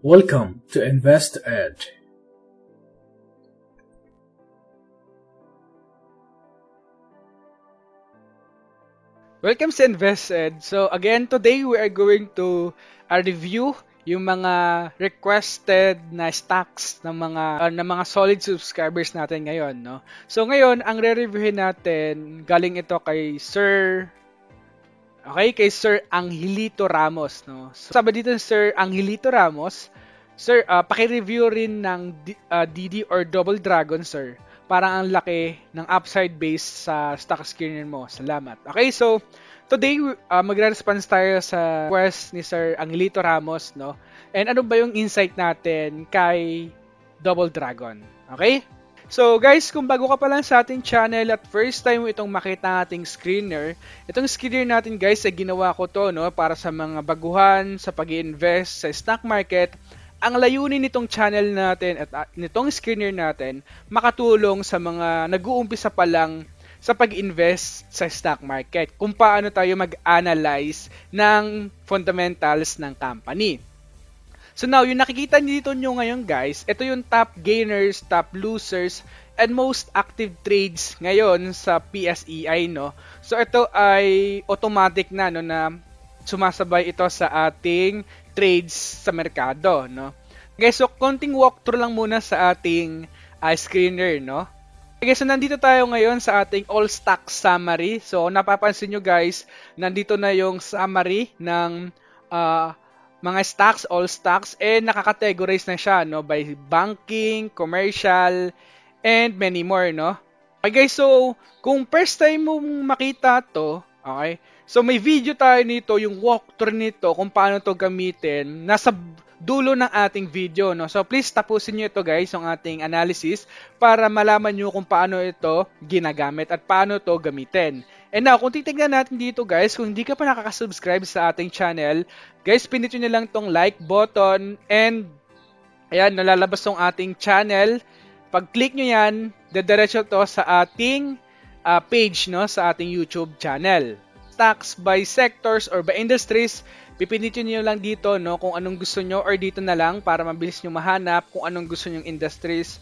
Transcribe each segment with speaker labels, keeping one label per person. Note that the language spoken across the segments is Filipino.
Speaker 1: Welcome to Invest Ed.
Speaker 2: Welcome sa InvestEd. So again, today we are going to review yung mga requested na stocks ng mga solid subscribers natin ngayon, no? So ngayon, ang re-reviewin natin, galing ito kay Sir Angelito Ramos, no? So sabi dito Sir Angelito Ramos, Sir, paki-review rin ng DD or Double Dragon, sir. Parang ang laki ng upside base sa stock screener mo. Salamat. Okay, so today magre-response tayo sa request ni Sir Angelito Ramos, no? And ano ba yung insight natin kay Double Dragon? Okay? So guys, kung bago ka pa lang sa ating channel at first time mo itong makita ng ating screener, itong screener natin guys ay ginawa ko to, no, para sa mga baguhan sa pag-i-invest sa stock market. Ang layunin nitong channel natin at nitong screener natin, makatulong sa mga nag-uumpisa pa lang sa pag-invest sa stock market. Kung paano tayo mag-analyze ng fundamentals ng company. So now, yung nakikita dito nyo ngayon guys, ito yung top gainers, top losers, and most active trades ngayon sa PSEI, no? So ito ay automatic na, no, na sumasabay ito sa ating trades sa merkado, no? Okay, so konting walkthrough lang muna sa ating screener, no? Okay, so nandito tayo ngayon sa ating all stock summary. So napapansin nyo guys, nandito na yung summary ng mga stocks, all stocks, and nakakategorize na siya, no, by banking, commercial, and many more, no? Okay guys, so kung first time mong makita to, okay, so may video tayo nito, yung walkthrough nito, kung paano to gamitin, nasa dulo ng ating video, no? So please tapusin nyo ito guys, yung ating analysis, para malaman nyo kung paano ito ginagamit at paano to gamitin. And now, kung titignan natin dito guys, kung hindi ka pa nakaka-subscribe sa ating channel, guys, pindutin nyo lang tong like button, and ayan, nalalabas tong ating channel. Pag click nyo yan, dediretso to sa ating page, no, sa ating YouTube channel. Stocks by sectors or by industries, pipindutin nyo lang dito, no, kung anong gusto nyo, or dito na lang para mabilis nyo mahanap kung anong gusto nyong industries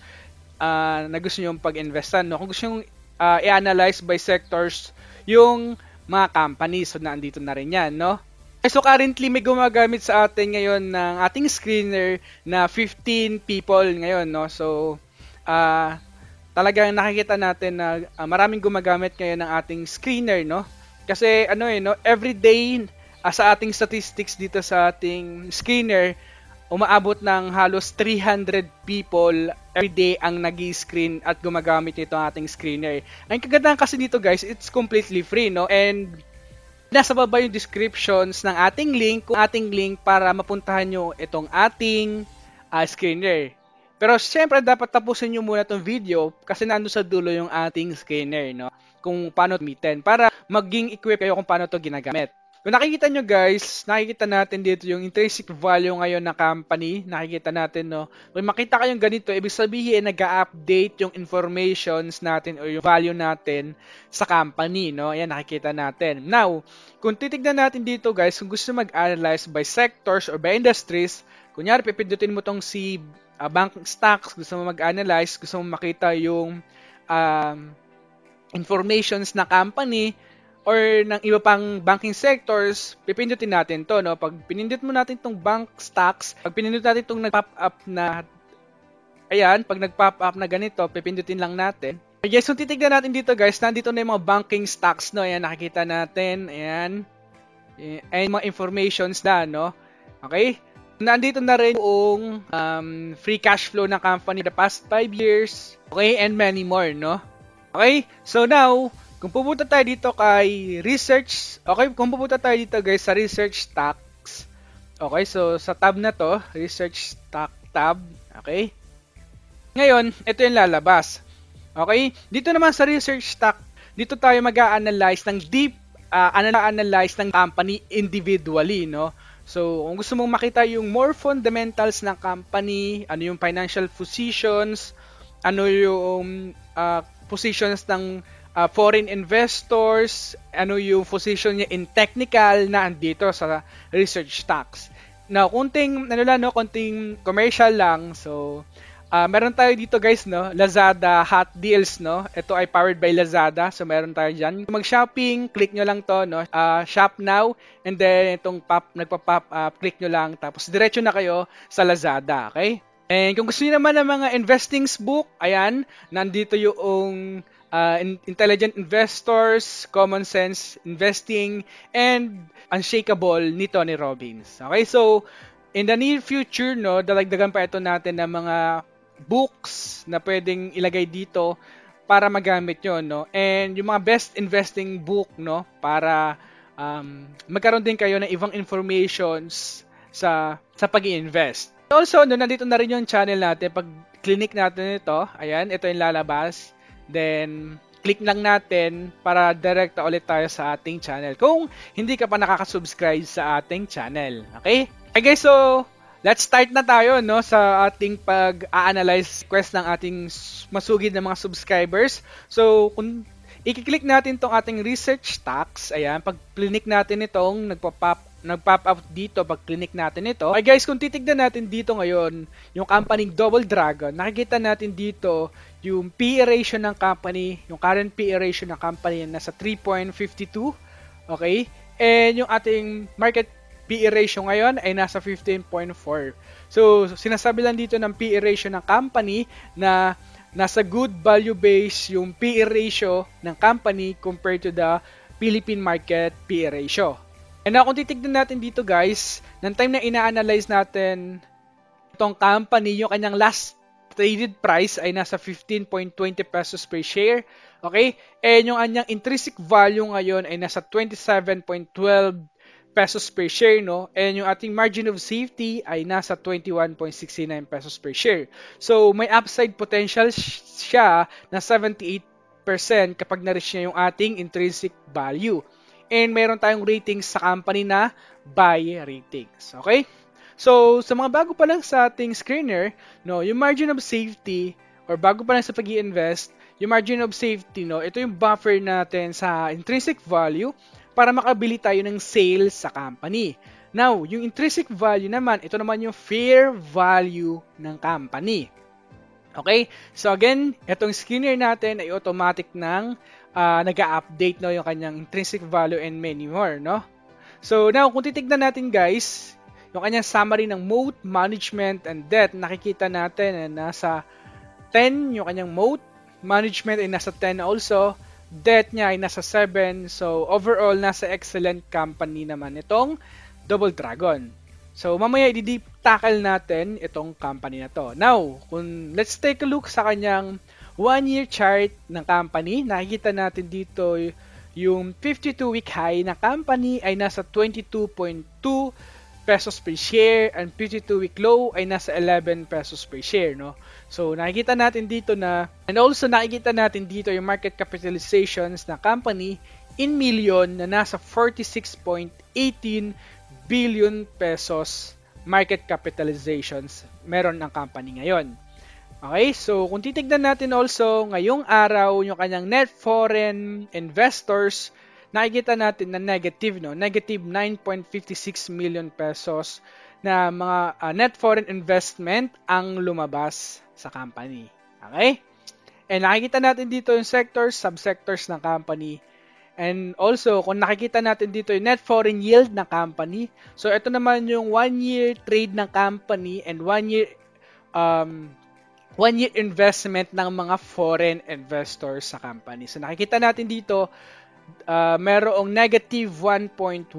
Speaker 2: na gusto nyo pag-investan, no. Kung gusto nyo i-analyze by sectors yung mga companies, so nandito na rin yan, no. So currently may gumagamit sa atin ngayon ng ating screener na 15 people ngayon, no. So talagang nakikita natin na maraming gumagamit ngayon ng ating screener, no. Kasi every day sa ating statistics dito sa ating screener, umaabot ng halos 300 people every day ang nag-screen at gumagamit nito ang ating screener. Ang kagandahan kasi dito guys, it's completely free, no? And nasa baba yung descriptions ng ating link para mapuntahan nyo itong ating screener. Pero syempre dapat tapusin nyo muna itong video kasi nandun sa dulo yung ating screener, no? Kung paano gamitin para maging equip kayo kung paano to ginagamit. Kung nakikita nyo guys, nakikita natin dito yung intrinsic value ngayon ng company. Nakikita natin, no? Kung makita kayong ganito, ibig sabihin nag-update yung informations natin o yung value natin sa company, no? Ayan, nakikita natin. Now, kung titignan natin dito guys, kung gusto mag-analyze by sectors or by industries, kunyari pipindutin mo tong si bank stocks, gusto mo mag-analyze, gusto mo makita yung informations na company or ng iba pang banking sectors, pipindutin natin to, no? Pag pinindot mo natin tong bank stocks, pag pinindot natin tong nag-pop up na, ayan, pag nag-pop up na ganito, pipindutin lang natin. Okay, so titignan natin dito guys, nandito na yung mga banking stocks, no? Ayan, nakikita natin, ayan, ay mga informations na, no? Okay? Nandito na rin yung free cash flow ng company the past 5 years, okay, and many more, no? Okay, so now, kung pupunta tayo dito kay research, okay, kung pupunta tayo dito guys sa research stocks, okay, so sa tab na to, research stock tab, okay, ngayon, ito yung lalabas, okay, dito naman sa research stock, dito tayo mag-a-analyze ng analyze ng company individually, no. So, kung gusto mong makita yung more fundamentals ng company, ano yung financial positions, ano yung positions ng foreign investors, ano yung position niya in technical na andito sa research stocks. Now, konting commercial lang. So, meron tayo dito guys, no, Lazada Hot Deals, no. Ito ay powered by Lazada. So, meron tayo diyan. Mag-shopping, click nyo lang to, no. Shop now, and then itong nagpa-pop up, click nyo lang, tapos diretso na kayo sa Lazada, okay? And kung gusto niyo naman ng mga investing book, ayan, nandito yung Intelligent Investors, Common Sense Investing, and Unshakable ni Tony Robbins. Okay, so in the near future, no, dalagdagan pa ito natin ng mga books na pwedeng ilagay dito para magamit yon, no. And yung mga best investing book, no, para magkaroon din kayo ng ibang informations sa pag-i-invest. Also, no, nandito na rin yung channel natin. Pag click natin ito, ayan, ito yung lalabas. Then, click lang natin para direct ulit tayo sa ating channel. Kung hindi ka pa nakaka-subscribe sa ating channel. Okay? Okay guys, so, let's start na tayo, no, sa ating pag-a-analyze quest ng ating masugid na mga subscribers. So, kung i-click natin tong ating research tax, ayan, pag click natin itong nagpop up dito pag click natin ito. Okay guys, kung titignan natin dito ngayon, yung company Double Dragon, nakikita natin dito yung PE ratio ng company, yung current PE ratio ng company nasa 3.52. Okay? And yung ating market PE ratio ngayon ay nasa 15.4. So, sinasabi lang dito ng PE ratio ng company na nasa good value base yung PE ratio ng company compared to the Philippine market PE ratio. And now, kung titignan natin dito guys, ng time na ina-analyze natin itong company, yung kanyang last traded price ay nasa 15.20 pesos per share. Okay? And yung kanyang intrinsic value ngayon ay nasa 27.12 pesos per share, no? And yung ating margin of safety ay nasa 21.69 pesos per share. So, may upside potential siya na 78% kapag na-reach niya yung ating intrinsic value. And mayroon tayong ratings sa company na buy ratings. Okay? So, sa mga bago pa lang sa ating screener, no, yung margin of safety or bago pa lang sa pag-i-invest, yung margin of safety, no, ito yung buffer natin sa intrinsic value para makabili tayo ng sales sa company. Now, yung intrinsic value naman, ito naman yung fair value ng company. Okay? So again, itong screener natin ay automatic nang nag-a-update, no, yung kanyang intrinsic value and many more, no? So now, kung titignan natin guys, yung kanyang summary ng moat, management, and debt, nakikita natin na nasa 10 yung kanyang moat, management ay nasa 10 also, debt niya ay nasa 7, so overall, nasa excellent company naman itong Double Dragon. So mamaya i-deep tackle natin itong company na to. Now, let's take a look sa kanyang 1-year chart ng company. Nakikita natin dito yung 52-week high na company ay nasa 22.2 pesos per share and 52-week low ay nasa 11 pesos per share, no? So nakikita natin dito na, and also nakikita natin dito yung market capitalizations ng company in million na nasa 46.18 billion pesos market capitalizations meron ng company ngayon. Okay, so kung titignan natin also ngayong araw yung kanyang net foreign investors, nakikita natin na negative, no? Negative 9.56 million pesos na mga net foreign investment ang lumabas sa company. Okay? And nakikita natin dito yung sectors, subsectors ng company. And also, kung nakikita natin dito yung net foreign yield ng company, so ito naman yung 1-year trade ng company and 1-year investment ng mga foreign investors sa company. So nakikita natin dito, merong negative 1.1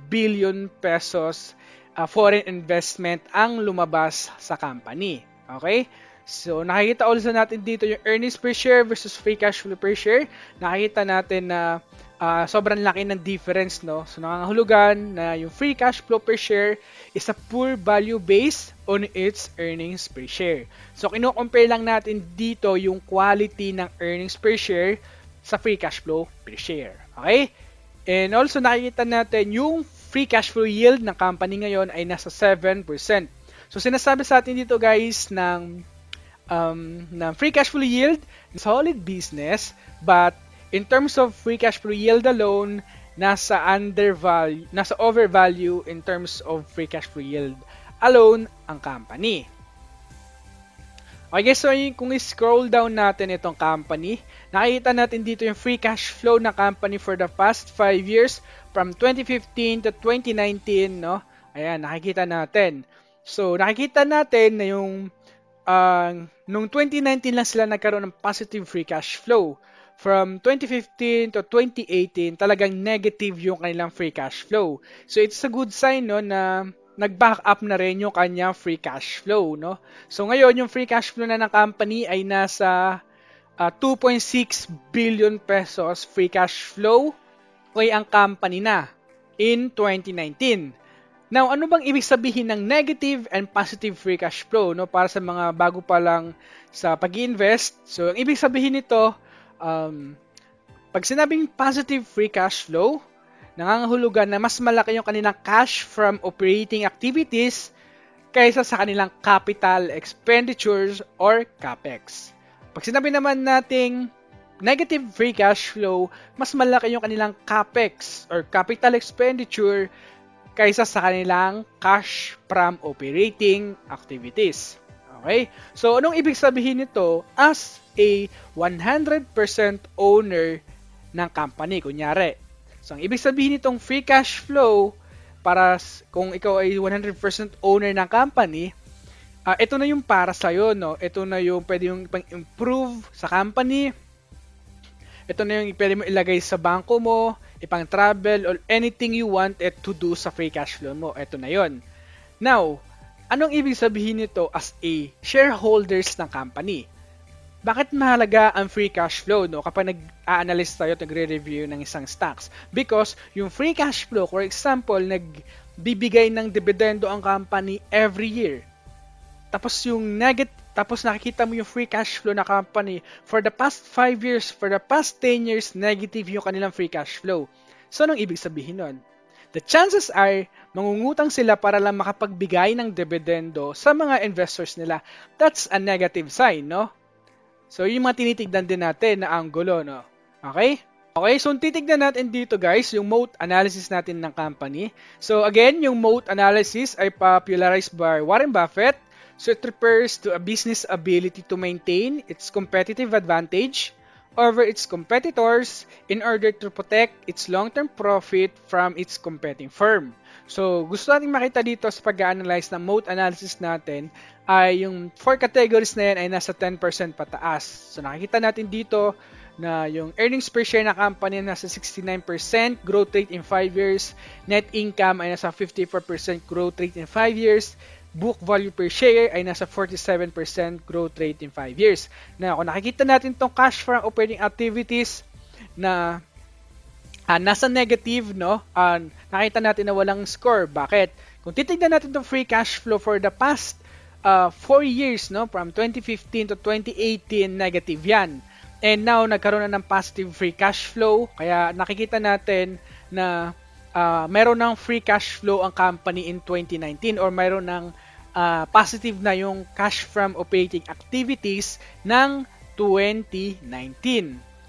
Speaker 2: billion pesos foreign investment ang lumabas sa company. Okay? So, nakikita also natin dito yung earnings per share versus free cash flow per share. Nakikita natin na sobrang laki ng difference, no? So, nangangahulugan na yung free cash flow per share is a poor value based on its earnings per share. So, kino-compare lang natin dito yung quality ng earnings per share sa free cash flow per share. Okay? And also, nakikita natin yung free cash flow yield ng company ngayon ay nasa 7%. So, sinasabi sa atin dito guys ng free cash flow yield, solid business, but in terms of free cash flow yield alone, nasa overvalue in terms of free cash flow yield alone ang company. Okay, so kung i-scroll down natin itong company, nakikita natin dito yung free cash flow ng company for the past 5 years from 2015 to 2019, no? Ayan, nakikita natin. So, nakikita natin na yung nung 2019 lang sila nagkaroon ng positive free cash flow. From 2015 to 2018, talagang negative yung kanilang free cash flow. So, it's a good sign, no, na nag-back up na rin yung kanya free cash flow, no? So ngayon yung free cash flow na ng company ay nasa 2.6 billion pesos free cash flow kay ang company na in 2019. Now, ano bang ibig sabihin ng negative and positive free cash flow, no, para sa mga bago pa lang sa pag-invest? So, ang ibig sabihin nito, pag sinabing positive free cash flow, nangangahulugan na mas malaki yung kanilang cash from operating activities kaysa sa kanilang capital expenditures or CAPEX. Pag sinabi naman nating negative free cash flow, mas malaki yung kanilang CAPEX or capital expenditure kaysa sa kanilang cash from operating activities. Okay? So, anong ibig sabihin nito? As a 100% owner ng company, kunyari, so, ang ibig sabihin nitong free cash flow para kung ikaw ay 100% owner ng company, ito na yung para sa'yo, no? Ito na yung pwede yung ipang-improve sa company. Ito na yung pwede mo ilagay sa bangko mo, ipang-travel, or anything you want it to do sa free cash flow mo. Ito na yon. Now, anong ibig sabihin nito as a shareholders ng company? Bakit mahalaga ang free cash flow, no, kapag nag-a-analyze tayo at nagre-review ng isang stocks? Because yung free cash flow, for example, nagbibigay ng dividendo ang company every year. Tapos tapos nakikita mo yung free cash flow na company for the past 5 years, for the past 10 years, negative yung kanilang free cash flow. So, anong ibig sabihin nun? The chances are, mangungutang sila para lang makapagbigay ng dividendo sa mga investors nila. That's a negative sign, no? So, yung mga tinitignan din natin na anggulo, no? Okay? Okay, so titignan natin dito, guys, yung moat analysis natin ng company. So, again, yung moat analysis ay popularized by Warren Buffett. So, it refers to a business ability to maintain its competitive advantage over its competitors in order to protect its long-term profit from its competing firm. So, gusto natin makita dito sa pag-analyze ng moat analysis natin ay yung 4 categories na yan ay nasa 10% pataas. So, nakikita natin dito na yung earnings per share na company nasa 69% growth rate in 5 years, net income ay nasa 54% growth rate in 5 years, book value per share ay nasa 47% growth rate in 5 years. Now, kung nakikita natin itong cash from operating activities na nasa negative, no? Nakita natin na walang score. Bakit? Kung titignan natin itong free cash flow for the past 4 years, no? From 2015 to 2018, negative yan. And now, nagkaroon na ng positive free cash flow. Kaya nakikita natin na meron ng free cash flow ang company in 2019 or meron ng positive na yung cash from operating activities ng 2019.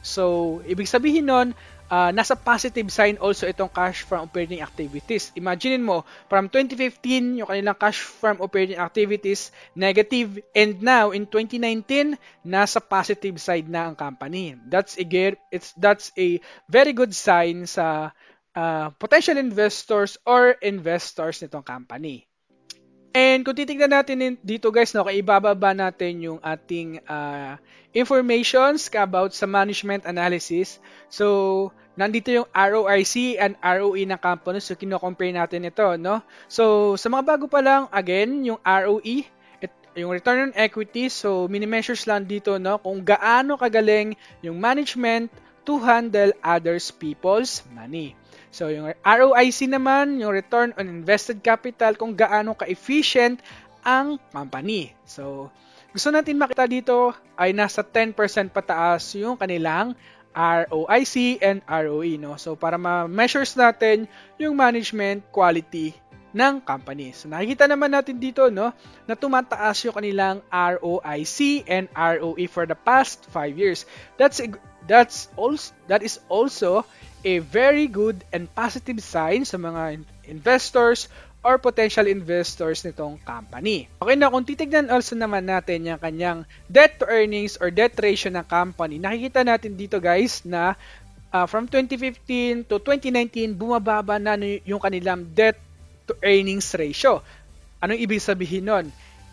Speaker 2: So, ibig sabihin nun, nasa positive sign also itong cash from operating activities. Imagine mo, from 2015, yung kanilang cash from operating activities, negative, and now, in 2019, nasa positive side na ang company. That's a very good sign sa potential investors or investors nitong company. And kung titignan natin dito, guys, no, ibababa natin yung ating informations about sa management analysis. So, nandito yung ROIC and ROE ng company. So, kino-compare natin ito, no? So, sa mga bago pa lang, again, yung ROE, yung return on equity. So, mini-measures lang dito, no? Kung gaano kagaling yung management to handle others people's money. So, yung ROIC naman, yung return on invested capital, kung gaano ka-efficient ang company. So, gusto natin makita dito ay nasa 10% pataas yung kanilang ROIC and ROE, no? So, para ma-measures natin yung management quality ng company. So nakikita naman natin dito no na tumataas yung kanilang ROIC and ROE for the past 5 years. That is also a very good and positive sign sa mga investors or potential investors nitong company. Okay na, kung titignan also naman natin yung kanyang debt to earnings or debt ratio ng company, nakikita natin dito guys na from 2015 to 2019, bumababa na yung kanilang debt to earnings ratio. Anong ibig sabihin nun?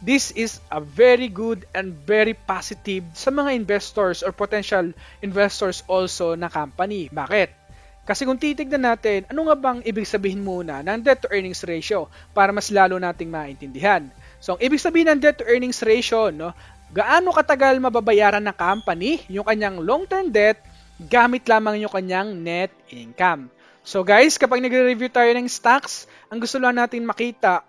Speaker 2: This is a very good and very positive sa mga investors or potential investors also na company. Bakit? Kasi kung titignan natin, ano nga bang ibig sabihin muna ng debt to earnings ratio para mas lalo nating maintindihan? So, ang ibig sabihin ng debt to earnings ratio, no, gaano katagal mababayaran ng company yung kanyang long-term debt gamit lamang yung kanyang net income. So guys, kapag nagre-review tayo ng stocks, ang gusto lang natin makita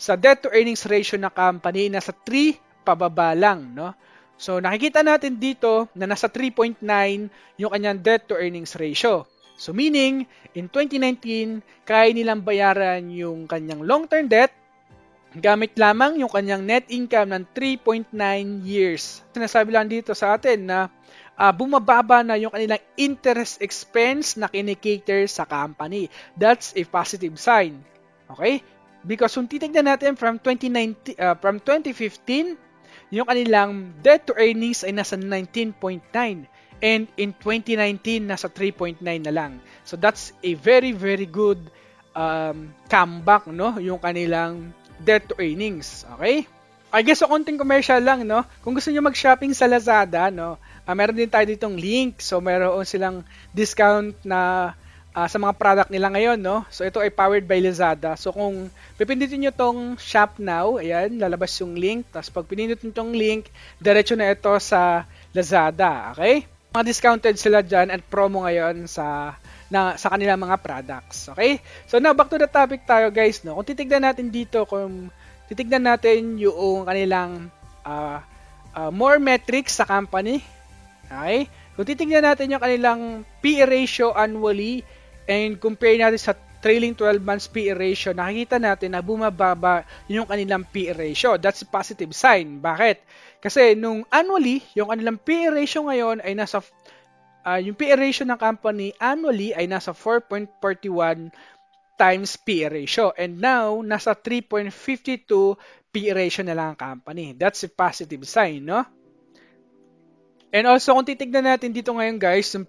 Speaker 2: sa debt to earnings ratio na company nasa 3 pababa lang, no? So nakikita natin dito na nasa 3.9 yung kanyang debt to earnings ratio. So meaning, in 2019, kaya nilang bayaran yung kanyang long-term debt gamit lamang yung kanyang net income ng 3.9 years. Sinasabi lang dito sa atin na bumababa na yung kanilang interest expense na kinikater sa company. That's a positive sign. Okay? Because kung titignan natin from 2015, yung kanilang debt to earnings ay nasa 19.9 and in 2019 nasa 3.9 na lang. So that's a very very good comeback, no, yung kanilang debt to earnings. Okay? I guess so konting commercial lang, no. Kung gusto niyo mag-shopping sa Lazada, no, meron din tayo ditong link. So meron silang discount na sa mga product nila ngayon, no? So ito ay powered by Lazada. So kung pipindutin nyo tong shop now, ayan, lalabas yung link. Tapos pag pinindot nyo tong link, diretso na ito sa Lazada, okay? Mga discounted sila dyan at promo ngayon sa kanilang mga products, okay? So now, back to the topic tayo guys, no? Kung titignan natin dito, kung titignan natin yung kanilang more metrics sa company, okay? Kung titignan natin yung kanilang PE ratio annually and compare natin sa trailing 12 months PE ratio, nakikita natin na bumababa yung kanilang PE ratio. That's a positive sign. Bakit? Kasi nung annually, yung kanilang PE ratio ngayon ay nasa yung PE ratio ng company annually ay nasa 4.41 times PE ratio. And now, nasa 3.52 PE ratio na lang ang company. That's a positive sign, no? And also, kung titignan natin dito ngayon guys, yung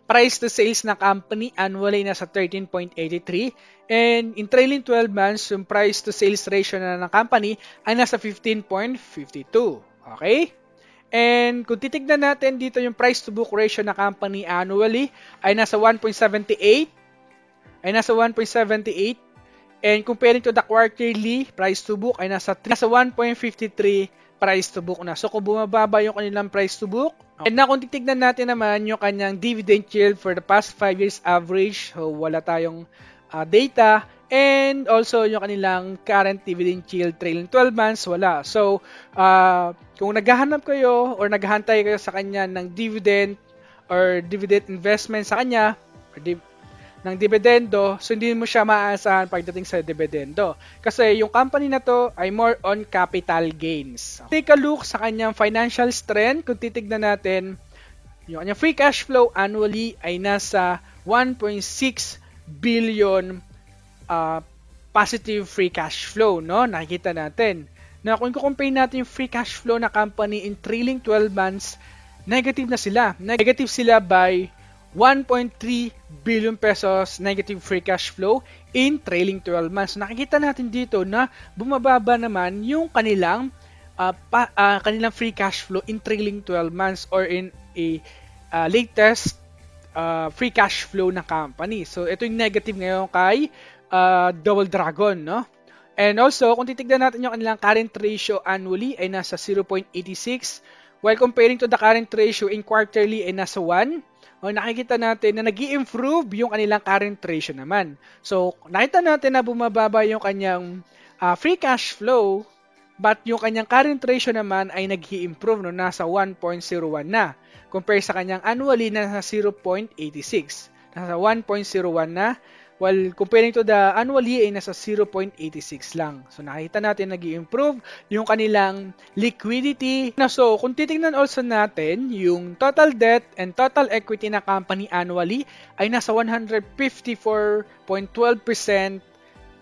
Speaker 2: price to sales ng company annually nasa 13.83 and in trailing 12 months, yung price to sales ratio na ng company ay nasa 15.52. Okay? And kung titignan natin dito yung price to book ratio ng company annually ay nasa 1.78 and comparing to the quarterly price to book ay nasa 1.53 price to book na. So kung bumababa yung kanilang price to book, and na kung titignan natin naman yung kanyang dividend yield for the past 5 years average, so wala tayong data, and also yung kanilang current dividend yield trailing 12 months, wala. So kung naghahanap kayo or naghahantay kayo sa kanya ng dividend or dividend investment sa kanya, or ng dividendo, so hindi mo siya maaasahan pagdating sa dividendo. Kasi yung company na to ay more on capital gains. Take a look sa kanyang financial strength. Kung titignan natin, yung kanyang free cash flow annually ay nasa 1.6 billion positive free cash flow, no? Nakikita natin. Na kung i-compare natin yung free cash flow na company in trailing 12 months, negative na sila. Negative sila by 1.3 billion pesos negative free cash flow in trailing 12 months. Nakikita natin dito na bumababa naman yung kanilang free cash flow in trailing 12 months or in a latest free cash flow ng company. So ito yung negative ngayon kay Double Dragon, no? And also, kung titignan natin yung kanilang current ratio annually ay nasa 0.86 while comparing to the current ratio in quarterly ay nasa 1. O nakikita natin na nag-i-improve yung kanilang current ratio naman. So, nakita natin na bumababa yung kanyang free cash flow, but yung kanyang current ratio naman ay nag-i-improve, no? Nasa 1.01 na. Compare sa kanyang annually na nasa 0.86. Nasa 1.01 na while comparing to the annually ay nasa 0.86 lang. So nakita natin nag-i-improve yung kanilang liquidity. So kung titingnan also natin, yung total debt and total equity na company annually ay nasa 154.12%.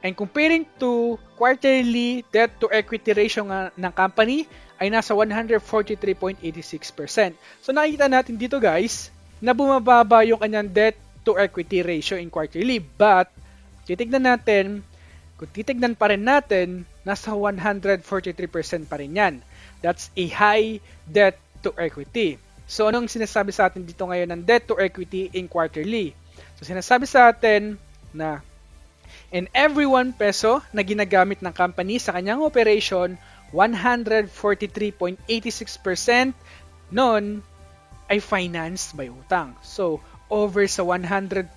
Speaker 2: And comparing to quarterly debt to equity ratio ng company ay nasa 143.86%. So nakikita natin dito guys na bumababa yung kanyang debt to equity ratio in quarterly. But titignan natin, kung titignan pa rin natin, nasa 143% pa rin yan. That's a high debt to equity. So anong sinasabi sa atin dito ngayon ng debt to equity in quarterly? So sinasabi sa atin na in every 1 peso na ginagamit ng company sa kanyang operation, 143.86% nun ay financed by utang. So, over sa 100%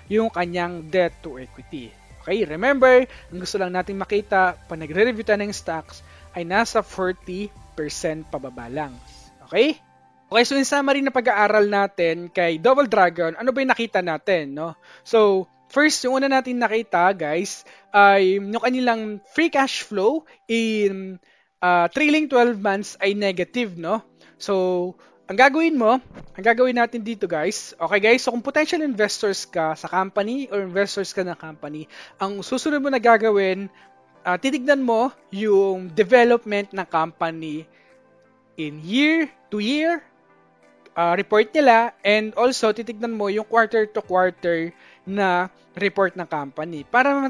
Speaker 2: yung kanyang debt to equity. Okay, remember, ang gusto lang natin makita pag nagre-review tayo ng stocks ay nasa 40% pababa lang. Okay? Okay, so in summary na pag-aaral natin kay Double Dragon, ano ba yung nakita natin, no? So, first, yung una natin nakita, guys, ay yung kanilang free cash flow in trailing 12 months ay negative, no? So, ang gagawin natin dito, guys, okay guys, so kung potential investors ka sa company or investors ka na company, ang susunod mo na gagawin, titignan mo yung development ng company in year to year, report nila, and also titignan mo yung quarter to quarter na report ng company para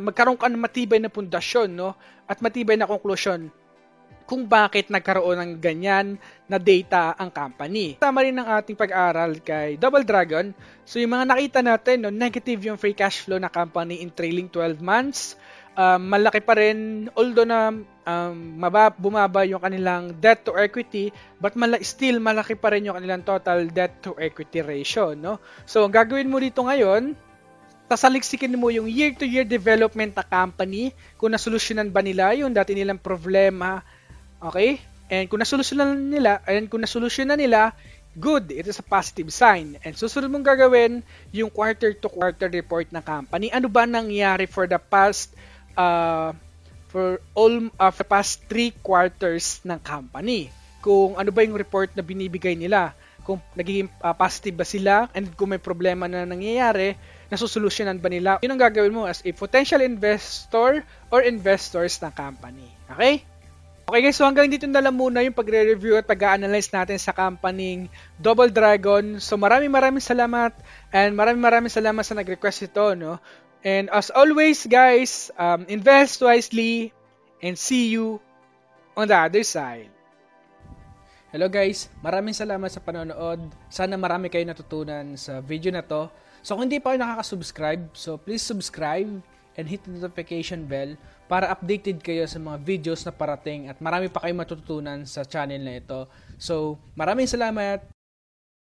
Speaker 2: magkaroon ka ng matibay na pundasyon, no? At matibay na conclusion kung bakit nagkaroon ng ganyan na data ang company. Tama rin ng ating pag-aaral kay Double Dragon. So yung mga nakita natin, no, negative yung free cash flow na company in trailing 12 months. Malaki pa rin, although na bumaba yung kanilang debt to equity, but still malaki pa rin yung kanilang total debt to equity ratio, no? So ang gagawin mo dito ngayon, sasaliksikin mo yung year-to-year development na company, kung nasolusyonan ba nila yung dati nilang problema, okay? And kung nasolusyonan nila, good, it is a positive sign. And susunod mong gagawin yung quarter-to-quarter report ng company. Ano ba nangyari for the past for past 3 quarters ng company? Kung ano ba yung report na binibigay nila? Kung nagiging positive ba sila, and kung may problema na nangyayari, nasusolusyonan ba nila? Yun ang gagawin mo as a potential investor or investors ng company. Okay? Okay guys, so hanggang dito na lang muna yung pagre-review at pag-a-analyze natin sa company Double Dragon. So maraming salamat, and maraming salamat sa nag-request ito, no? And as always guys, invest wisely and see you on the other side. Hello guys, maraming salamat sa panonood. Sana marami kayo natutunan sa video na to. So kung hindi pa kayo nakaka-subscribe, so please subscribe and hit the notification bell para updated kayo sa mga videos na parating at marami pa kayong matututunan sa channel na ito. So maraming salamat.